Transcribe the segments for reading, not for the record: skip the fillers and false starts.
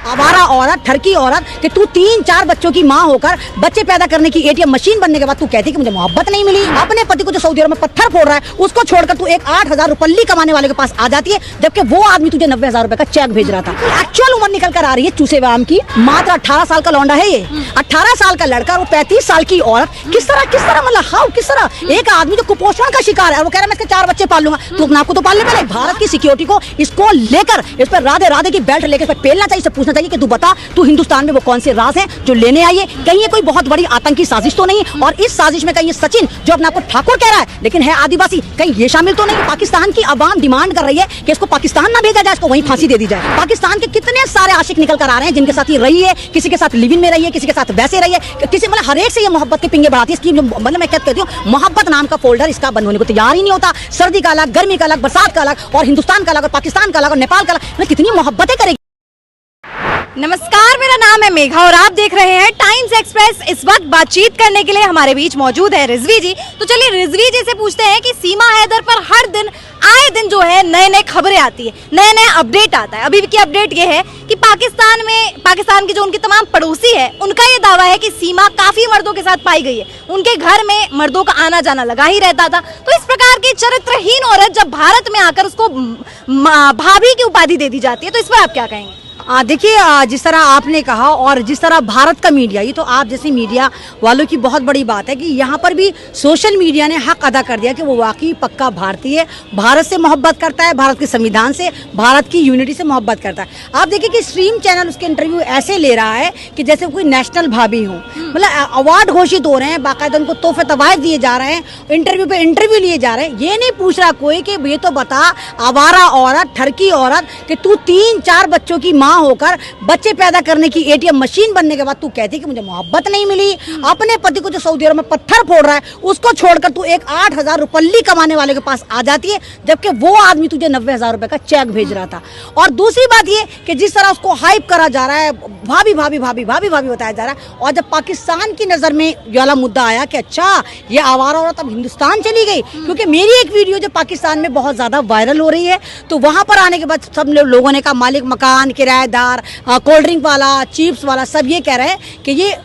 आवारा औरत, ठरकी औरत कि तू 3-4 बच्चों की माँ होकर बच्चे पैदा करने की एटीएम मशीन बनने के बाद तू कहती कि मुझे मोहब्बत नहीं मिली। अपने पति को जो सऊदी अरब में पत्थर फोड़ रहा है उसको छोड़कर तू एक 8,000 रुपये कमाने वाले के पास आ जाती है, जबकि वो आदमी तुझे 90,000 रुपए का चेक भेज रहा था। एक्चुअल उम्र निकल कर आ रही है चूसे वाम की। मात्र 18 साल का लौंडा है ये, 18 साल का लड़का, वो 35 साल की औरत। किस तरह मतलब हाउ, किस तरह एक आदमी जो कुपोषण का शिकार है और वो कह रहा है मैं इसके 4 बच्चे पाल लूंगा। तू अपने आपको तो पालने पहले भारत की सिक्योरिटी को इसको लेकर इस पर राधे राधे की बेल्ट लेकर पेलना चाहिए, इससे पूछना चाहिए कि तू बता तू हिंदुस्तान में वो कौन से राज हैं जो लेने आई है, कहीं ये कोई बहुत बड़ी आतंकी साजिश तो नहीं, और इस साजिश में कहीं ये सचिन जो अपने आपको ठाकुर कह रहा है लेकिन है आदिवासी, कहीं ये शामिल तो नहीं। पाकिस्तान की आवाम डिमांड कर रही है कि इसको पाकिस्तान ना भेजा जाए, इसको वहीं फांसी दे दी जाए। पाकिस्तान के कितने सारे आशिक निकल कर आ रहे हैं जिनके साथ ये रही है, किसी के साथ लिव इन में रही है, किसी के साथ वैसे रही है, किसी मतलब हर एक से ये मोहब्बत के पिंगे बढ़ाती है। इसकी मतलब मैं क्या कहती हूँ, मोहब्बत नाम का फोल्डर इसका बंद होने को तैयार ही नहीं होता। सर्दी का अलग, गर्मी का अलग, बरसात का अलग, और हिंदुस्तान का अलग, और पाकिस्तान का अलग, और नेपाल का अलग, कितनी मोहब्बतें करेगी। नमस्कार, मेरा नाम है मेघा और आप देख रहे हैं टाइम्स एक्सप्रेस। इस वक्त बातचीत करने के लिए हमारे बीच मौजूद है रिजवी जी। तो चलिए रिजवी जी से पूछते हैं कि सीमा हैदर पर हर दिन आए दिन जो है नए नए खबरें आती है, नए नए अपडेट आता है। अभी की अपडेट ये है कि पाकिस्तान के जो उनके तमाम पड़ोसी है उनका ये दावा है कि सीमा काफी मर्दों के साथ पाई गई है, उनके घर में मर्दों का आना जाना लगा ही रहता था। तो इस प्रकार की चरित्रहीन औरत जब भारत में आकर उसको भाभी की उपाधि दे दी जाती है, तो इस पर आप क्या कहेंगे? देखिए, जिस तरह आपने कहा और जिस तरह भारत का मीडिया, ये तो आप जैसे मीडिया वालों की बहुत बड़ी बात है कि यहाँ पर भी सोशल मीडिया ने हक अदा कर दिया कि वो वाकई पक्का भारतीय है, भारत से मोहब्बत करता है, भारत के संविधान से, भारत की यूनिटी से मोहब्बत करता है। आप देखिए कि स्ट्रीम चैनल उसके इंटरव्यू ऐसे ले रहा है कि जैसे कोई नेशनल भाभी हो, मतलब अवार्ड घोषित हो रहे हैं, बाकायदा उनको तोहफे तवाइफ दिए जा रहे हैं, इंटरव्यू पे इंटरव्यू लिए जा रहे हैं। ये नहीं पूछ रहा कोई कि ये तो बता आवारा औरत, ठरकी औरत कि तू 3-4 बच्चों की माँ होकर बच्चे पैदा करने की एटीएम मशीन बनने के बाद तू कहती कि मुझे मोहब्बत नहीं मिली। अपने पति को जो सऊदी अरब में पत्थर फोड़ रहा है उसको छोड़कर तू एक 8,000 रुपये कमाने वाले के पास आ जाती है, जबकि वो आदमी तुझे 90,000 रुपए का चेक भेज रहा था। और दूसरी बात ये कि जिस तरह उसको हाइप करा जा रहा है, भाभी भाभी भाभी भाभी भाभी बताया जा रहा है, और जब पाकिस्तान की नजर में ये वाला मुद्दा आया कि अच्छा ये आवारा औरत अब हिंदुस्तान चली गई, क्योंकि मेरी एक वीडियो जो पाकिस्तान में बहुत ज्यादा वायरल हो रही है, तो वहां पर आने के बाद सब लोगों ने कहा, मालिक मकान, किराएदार, कोल्ड ड्रिंक वाला, चिप्स वाला, सब ये कह रहे हैं कि ये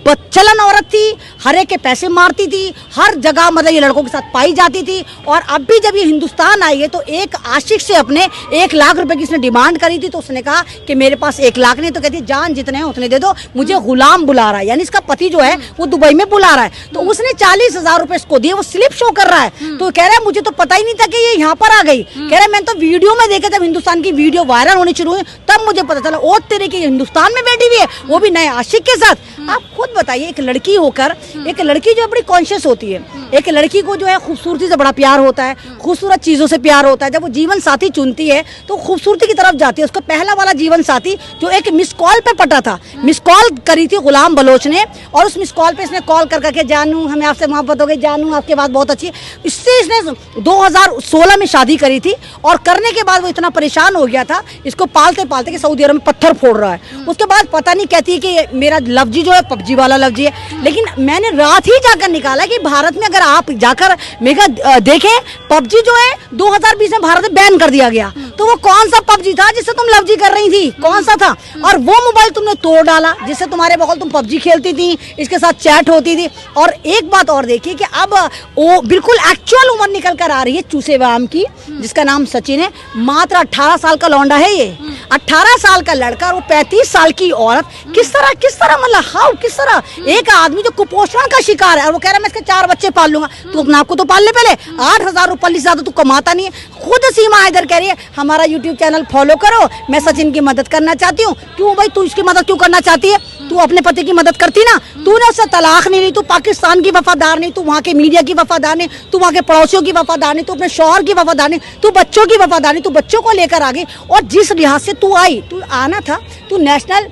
बदचलन औरत थी, हर एक के पैसे मारती थी, हर जगह मतलब ये लड़कों के साथ पाई जाती थी। और अब भी जब ये हिंदुस्तान आई है तो एक आशिक से अपने 1 लाख रुपए की इसने डिमांड करी थी, तो उसने कहा कि मेरे पास 1 लाख नहीं, तो कहती जान जितने हैं उतने दे दो, मुझे गुलाम बुला रहा है, यानी इसका पति जो है वो दुबई में बुला रहा है। तो उसने 40,000 रुपए इसको दिए, वो स्लिप शो कर रहा है, तो कह रहा है मुझे तो पता ही नहीं था कि ये यहाँ पर आ गई। कह रहा है मैंने तो वीडियो में देखा, जब हिंदुस्तान की वीडियो वायरल होनी शुरू हुई तब मुझे पता चला ओ तेरे की हिंदुस्तान में बैठी हुई है, वो भी नए आशिक के साथ। आप खुद बताइए, एक लड़की होकर, एक लड़की जो बड़ी कॉन्शियस होती है, एक लड़की को जो है खूबसूरती से बड़ा प्यार होता है, खूबसूरत चीज़ों से प्यार होता है, जब वो जीवन साथी चुनती है तो खूबसूरती की तरफ जाती है। उसका पहला वाला जीवन साथी जो एक मिस कॉल पे पटा था, मिस कॉल करी थी गुलाम बलोच ने, और उस मिस कॉल पे इसने कॉल कर करके जानू हमें आपसे मोहब्बत हो गई, जानू आपकी बात बहुत अच्छी है। इससे इसने 2016 में शादी करी थी, और करने के बाद वो इतना परेशान हो गया था इसको पालते पालते कि सऊदी अरब में पत्थर फोड़ रहा है। उसके बाद पता नहीं कहती है कि मेरा लफ्जी जो है पबजी वाला लफ्जी है, लेकिन मैंने रात ही जाकर निकाला कि भारत में अगर आप जाकर मेगा देखें, पबजी जो है 2020 में भारत में बैन कर दिया गया, तो वो कौन सा पबजी था जिससे तुम लफ्जी कर रही थी, कौन सा था? और वो मोबाइल तुमने तोड़ डाला जिससे तुम्हारे बगल तुम पबजी खेलती थी, इसके साथ चैट होती थी। और एक बात और देखिए कि अब वो बिल्कुल एक्चुअल उम्र निकल कर आ रही है चूसे वाम की, जिसका नाम सचिन है। मात्र 18 साल का लौंडा है ये, 18 साल का लड़का, और वो 35 साल की औरत। किस तरह मतलब हाउ, किस तरह एक आदमी जो कुपोषण का शिकार है और वो कह रहा है मैं इसके 4 बच्चे पाल लूंगा। तू अपने आपको तो पालने पहले 8,000 रुपये से ज्यादा तू कमाता नहीं है। खुद सीमा हैदर कह रही है हमारा यूट्यूब चैनल फॉलो करो, मैं सचिन की मदद करना चाहती हूँ। क्यों भाई, तू इसकी मदद क्यों करना चाहती है? तू अपने पति की मदद करती ना, तूने उससे तलाक नहीं ली, तू पाकिस्तान की वफादार नहीं, तू वहाँ के मीडिया की वफादार नहीं, तू वहाँ के पड़ोसियों की वफादार नहीं, तू अपने शौहर की वफादार नहीं, तू बच्चों की वफादार नहीं, तू बच्चों को लेकर आ गई। और जिस लिहाज से तू आई, तू आना था, तू नेशनल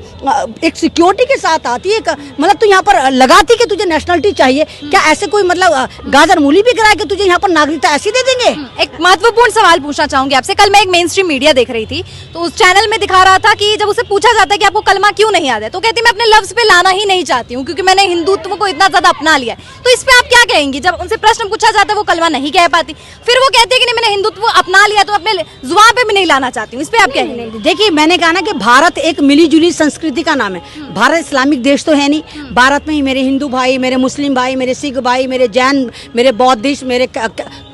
एक सिक्योरिटी के साथ आती है, मतलब तू यहाँ पर लगाती कि तुझे नेशनलिटी चाहिए, क्या ऐसे कोई मतलब गाजर मूली भी कराए कि तुझे यहाँ पर नागरिकता ऐसी दे देंगे? एक महत्वपूर्ण सवाल पूछना चाहूंगी आपसे। कल मैं एक मेन स्ट्रीम मीडिया देख रही थी, तो उस चैनल में दिखा रहा था कि जब उसे पूछा जाता है कि आपको कलमा क्यों नहीं आता है, तो कहती मैं अपने लफ्ज पे लाना ही नहीं चाहती हूँ क्योंकि मैंने हिंदुत्व को इतना ज्यादा अपना लिया है। तो इस पे आप क्या कहेंगी? जब उनसे प्रश्न पूछा जाता है वो कलमा नहीं कह पाती, फिर वो कहती है कि नहीं मैंने हिंदुत्व अपना लिया तो अपने जुबान पे भी नहीं लाना चाहती हूँ। इस पे आप क्या कहेंगे? देखिए, मैंने कहा ना कि भारत एक मिली जुली संस्कृति का नाम है। भारत इस्लामिक देश तो है नहीं। भारत में ही मेरे हिंदू भाई, मेरे मुस्लिम भाई, मेरे सिख भाई, मेरे जैन, मेरे बौद्धिस्ट, मेरे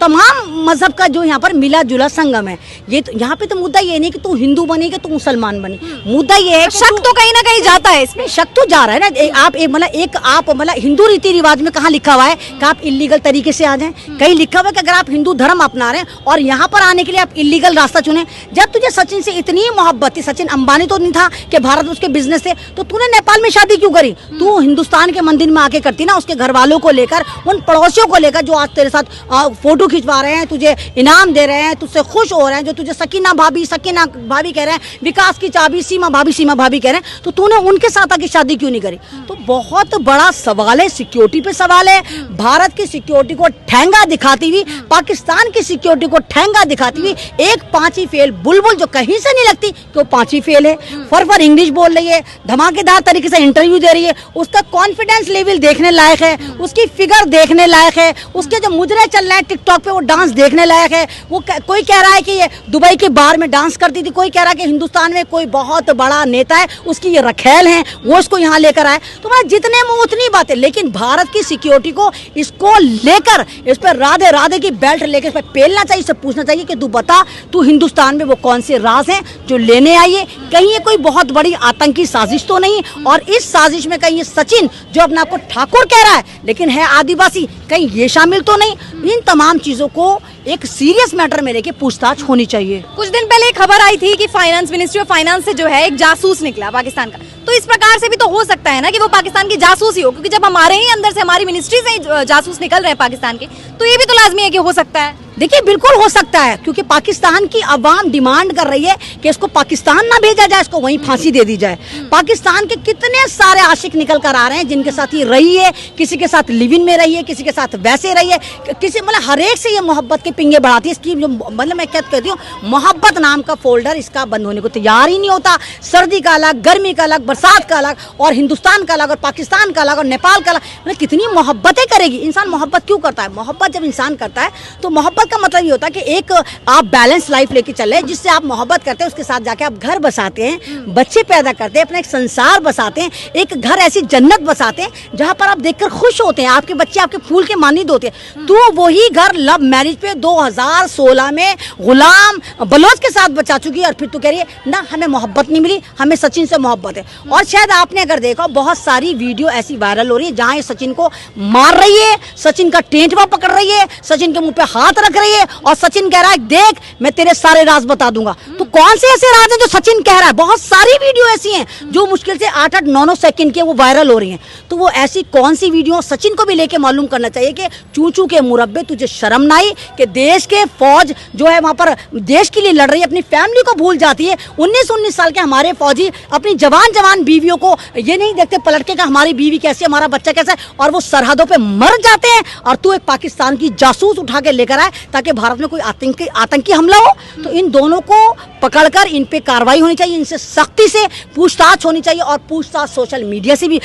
तमाम मजहब का जो यहाँ पर मिला जुला संगम है। ये तो यहाँ पे तो मुद्दा ये नहीं कि तू हिंदू बनी कि तू मुसलमान बनी, मुद्दा ये है शक तो कहीं ना कहीं जाता है इसमें। शक तो जा रहा है ना। आप मतलब हिंदू रीति रिवाज में कहाँ लिखा हुआ है कि आप इलीगल तरीके से आ जाएं? कहीं लिखा हुआ है कि अगर आप हिंदू धर्म अपना रहे हैं और यहाँ पर आने के लिए आप इलीगल रास्ता चुने? जब तुझे सचिन से इतनी मोहब्बत थी, सचिन अंबानी तो नहीं था कि भारत में उसके बिजनेस थे, तो तूने नेपाल में शादी क्यों करी? तू हिंदुस्तान के मंदिर में आके करती ना, उसके घर वालों को लेकर, उन पड़ोसियों को लेकर जो आज तेरे साथ फोटो खिंचवा रहे हैं, तुझे इनाम दे रहे हैं, तुझसे खुश हो रहे हैं, जो तुझे सकीना भाभी कह रहे हैं, विकास की चाबी सीमा भाभी कह रहे हैं, तो तूने उनके साथ आके शादी क्यों नहीं करी? तो बहुत बड़ा सवाल है, सिक्योरिटी पे सवाल है। भारत की सिक्योरिटी को ठेंगा दिखाती हुई, पाकिस्तान की सिक्योरिटी को ठेंगा दिखाती हुई एक पांची फेल बुलबुल जो कहीं से नहीं लगती कि वो पांची फेल है, फर इंग्लिश बोल रही है, धमाकेदार तरीके से इंटरव्यू दे रही है, उसका कॉन्फिडेंस लेवल देखने लायक है, उसकी फिगर देखने लायक है, उसके जो मुजरे चल रहे हैं टिकटॉक पे वो डांस देखने लायक है। वो कोई कह रहा है कि ये दुबई के बार में डांस करती थी, कोई कह रहा है कि हिंदुस्तान में कोई बहुत बड़ा नेता है, उसकी ये रखेल है, वो इसको यहाँ लेकर आए। तो मैं जितने मुंह उतनी बातें, लेकिन भारत की सिक्योरिटी को इसको लेकर इस पर राधे राधे की बेल्ट लेकर इस पर पेलना चाहिए, इससे पूछना चाहिए कि तू बता, तू हिंदुस्तान में वो कौन से राज हैं जो लेने आई है? कहीं ये कोई बहुत बड़ी आतंकी साजिश तो नहीं? और इस साजिश में कहीं ये सचिन जो अपने आप को ठाकुर कह रहा है लेकिन है आदिवासी, कहीं ये शामिल तो नहीं? इन तमाम चीजों को एक सीरियस मैटर में लेके पूछताछ होनी चाहिए। कुछ दिन पहले एक खबर आई थी कि फाइनेंस, मिनिस्ट्री ऑफ फाइनेंस से जो है एक जासूस निकला पाकिस्तान का, तो इस प्रकार से भी तो हो सकता है ना कि वो पाकिस्तान की जासूस ही हो, क्योंकि जब हमारे ही अंदर से, हमारी मिनिस्ट्री से ही जासूस निकल रहे हैं पाकिस्तान के, तो ये भी तो लाजमी है कि हो सकता है। देखिए, बिल्कुल हो सकता है, क्योंकि पाकिस्तान की अवाम डिमांड कर रही है कि इसको पाकिस्तान ना भेजा जाए, इसको वहीं फांसी दे दी जाए। पाकिस्तान के कितने सारे आशिक निकल कर आ रहे हैं जिनके साथ ही रही है, किसी के साथ लिव इन में रही है, किसी के साथ वैसे रही है, किसी मतलब हर एक से ये मोहब्बत के पिंगे बढ़ाती है। इसकी जो मतलब मैं क्या कहती हूँ, मोहब्बत नाम का फोल्डर इसका बंद होने को तैयार ही नहीं होता। सर्दी का अलग, गर्मी का अलग, बरसात का अलग, और हिंदुस्तान का अलग, और पाकिस्तान का अलग, और नेपाल का अलग। मतलब कितनी मोहब्बतें करेगी इंसान? मोहब्बत क्यों करता है? मोहब्बत जब इंसान करता है तो मोहब्बत का मतलब ये होता है कि एक आप बैलेंस लाइफ लेके चल रहे हैं, जिससे आप मोहब्बत करते हैं, उसके साथ जाके आप घर बसाते हैं, बच्चे पैदा करते हैं, अपना एक संसार बसाते हैं, एक घर ऐसी जन्नत बसाते हैं जहां पर आप देखकर खुश होते हैं, आपके बच्चे आपके फूल के मानिंद होते हैं। तो वही घर लव मैरिज पे 2016 में गुलाम बलोच के साथ बचा चुकी है, और फिर तू कह रही है ना हमें मोहब्बत नहीं मिली, हमें सचिन से मोहब्बत है। और शायद आपने अगर देखा, बहुत सारी वीडियो ऐसी वायरल हो रही है जहां ये सचिन को मार रही है, सचिन का टेंटवा पकड़ रही है, सचिन के मुंह पे हाथ रख रही है, और सचिन कह रहा है देख मैं तेरे सारे राज बता दूंगा। तो कौन से ऐसे राज हैं जो सचिन कह रहा है? बहुत सारी वीडियो ऐसी हैं जो मुश्किल से 8-8, 9-9 सेकंड के वो वायरल हो रही हैं। तो वो ऐसी कौन सी वीडियो, सचिन को भी लेके मालूम करना चाहिए कि चूचू के मुरब्बे, तुझे शर्म ना आई कि देश के फौज जो है वहां पर देश के लिए लड़ रही है, अपनी फैमिली को भूल जाती है। 19-19 साल के हमारे फौजी अपनी जवान बीवियों को ये नहीं देखते पलट के हमारी बीवी कैसी है, हमारा बच्चा कैसा है, और वो सरहदों पे मर जाते हैं। और तू एक पाकिस्तान की जासूस उठा के लेकर आए ताकि भारत में कोई आतंकी हमला हो। तो इन दोनों को पकड़कर इन पे कार्रवाई होनी चाहिए, इनसे सख्ती से पूछताछ होनी चाहिए, और पूछताछ सोशल मीडिया से भी,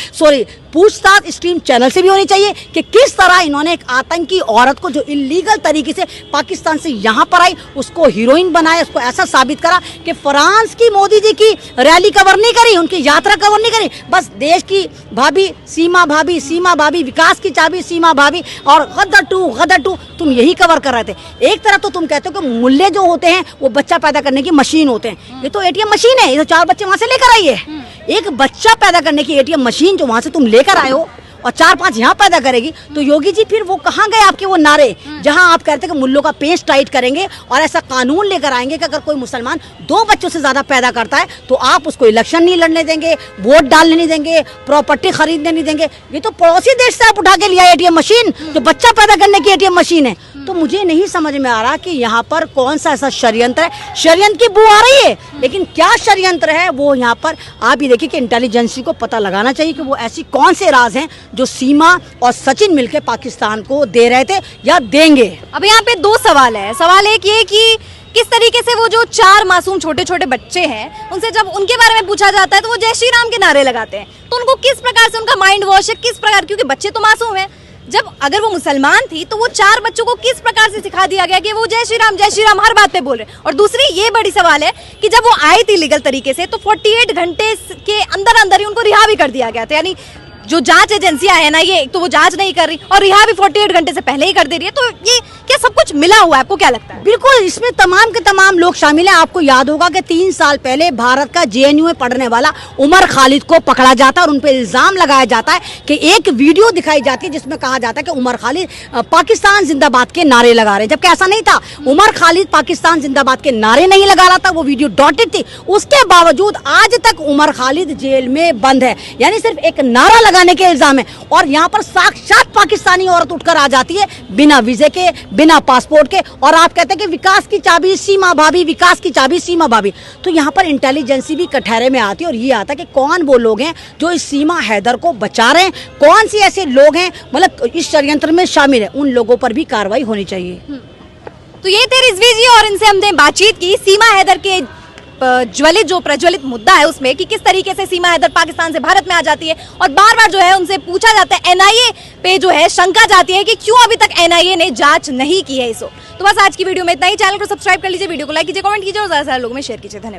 पूछताछ स्ट्रीम चैनल से भी होनी चाहिए कि किस तरह इन्होंने एक आतंकी औरत को जो इलीगल तरीके से पाकिस्तान से यहाँ पर आई, उसको हीरोइन बनाया, उसको ऐसा साबित करा कि फ्रांस की मोदी जी की रैली कवर नहीं करी, उनकी यात्रा कवर नहीं करी, बस देश की भाभी सीमा भाभी, विकास की चाबी सीमा भाभी, और गदर टू तुम यही कवर कर रहे थे। एक तरफ तो तुम कहते हो कि मुल्ले जो होते हैं वो बच्चा पैदा करने की मशीन होते हैं, ये तो एटीएम मशीन है, ये तो 4 बच्चे वहां से लेकर आई है। एक बच्चा पैदा करने की एटीएम मशीन जो वहां से तुम लेकर आए हो, और 4-5 यहाँ पैदा करेगी, तो योगी जी फिर वो कहाँ गए आपके वो नारे जहाँ आप कहते हैं कि मुल्लों का पेच टाइट करेंगे और ऐसा कानून लेकर आएंगे कि अगर कोई मुसलमान 2 बच्चों से ज्यादा पैदा करता है तो आप उसको इलेक्शन नहीं लड़ने देंगे, वोट डालने नहीं देंगे, प्रॉपर्टी खरीदने नहीं देंगे। ये तो पड़ोसी देश से आप उठा के लिया एटीएम मशीन, जो बच्चा पैदा करने की एटीएम मशीन है। तो मुझे नहीं समझ में आ रहा कि यहाँ पर कौन सा ऐसा षड्यंत्र है। षड्यंत्र की बू आ रही है, लेकिन क्या षड्यंत्र है वो यहाँ पर आप ये देखिए कि इंटेलिजेंसी को पता लगाना चाहिए कि वो ऐसी कौन से राज हैं जो सीमा और सचिन मिलकर पाकिस्तान को दे रहे थे या देंगे। अब यहाँ पे 2 सवाल है। सवाल एक ये कि किस तरीके से वो जो 4 मासूम छोटे छोटे बच्चे हैं उनसे जब उनके बारे में पूछा जाता है तो वो जय श्री राम के नारे लगाते हैं, तो उनको किस प्रकार से उनका माइंड वॉश है, किस प्रकार, क्योंकि बच्चे तो मासूम हैं। जब अगर वो मुसलमान थी तो वो 4 बच्चों को किस प्रकार से सिखा दिया गया कि वो जय श्री राम हर बात पे बोल रहे। और दूसरी ये बड़ी सवाल है कि जब वो आई थी लीगल तरीके से तो 48 घंटे के अंदर अंदर ही उनको रिहा भी कर दिया गया था। यानी जो जांच एजेंसियां है ना, ये तो वो जांच नहीं कर रही और रिहा भी 48 घंटे से पहले ही कर दे रही है। तो ये क्या सब कुछ मिला हुआ है, आपको क्या लगता है? बिल्कुल, इसमें तमाम के तमाम लोग शामिल हैं। आपको याद होगा कि 3 साल पहले भारत का जेएनयू में पढ़ने वाला उमर खालिद को पकड़ा जाता है और उन पर इल्जाम लगाया जाता है कि एक वीडियो दिखाई जाती है जिसमें कहा जाता है कि उमर खालिद पाकिस्तान जिंदाबाद के नारे लगा रहे, जबकि ऐसा नहीं था। उमर खालिद पाकिस्तान जिंदाबाद के नारे नहीं लगा रहा था, वो वीडियो डॉटेड थी। उसके बावजूद आज तक उमर खालिद जेल में बंद है, यानी सिर्फ एक नारा लगाने के इल्जाम है। और यहाँ पर साक्षात पाकिस्तानी औरत उठकर आ जाती है बिना वीजे के, बिना पासपोर्ट के, और आप कहते हैं कि विकास की चाबी सीमा भाभी, विकास की चाबी सीमा भाभी। तो यहाँ पर इंटेलिजेंसी भी कटहरे में आती है और ये आता है कि कौन वो लोग हैं जो इस सीमा हैदर को बचा रहे हैं, कौन से ऐसे लोग हैं मतलब इस षड्यंत्र में शामिल है, उन लोगों पर भी कार्रवाई होनी चाहिए। तो ये थे रिजवी जी और इनसे हमने बातचीत की सीमा हैदर के जो प्रज्वलित मुद्दा है उसमें कि किस तरीके से सीमा हैदर पाकिस्तान से भारत में आ जाती है और बार बार जो है उनसे पूछा जाता है, एनआईए पे जो है शंका जाती है कि क्यों अभी तक एनआईए ने जांच नहीं की है इसको। तो बस आज की वीडियो में इतना ही। चैनल को सब्सक्राइब कर लीजिए, वीडियो को लाइक कीजिए, कमेंट कीजिए और ज्यादा से ज्यादा लोगों में शेयर कीजिए। धन्यवाद।